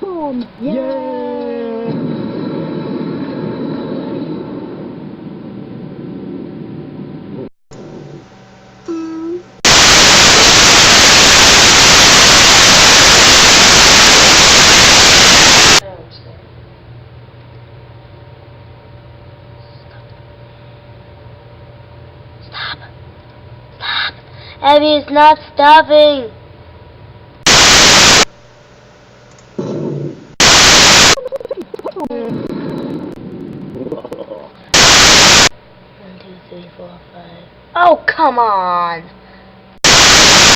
Boom! Yay! Stop! Stop! Abby is not stopping! One, two, three, four, five. Oh, come on!